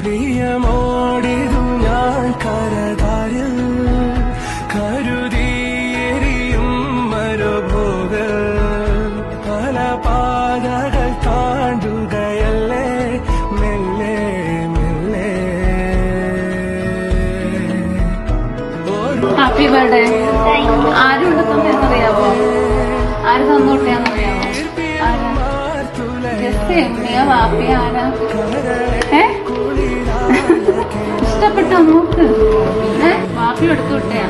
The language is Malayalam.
പ്രിയമോടിതു ഞാൻ കരതാരിൽ കരുതിയെരിയും മരുഭോഗ പല പാതകൾ താണ്ടുകയല്ലേ മെല്ലെ മെല്ലെ. Happy birthday. ആരും കൊണ്ട് തന്നെയെന്നറിയാവോ? ആര് തന്നോട്ടെയാന്നറിയാവോ? വാപ്പി ആരാ? ഇഷ്ടപ്പെട്ടോ നോക്ക്? വാപ്പി എടുത്തു വിട്ടയാ.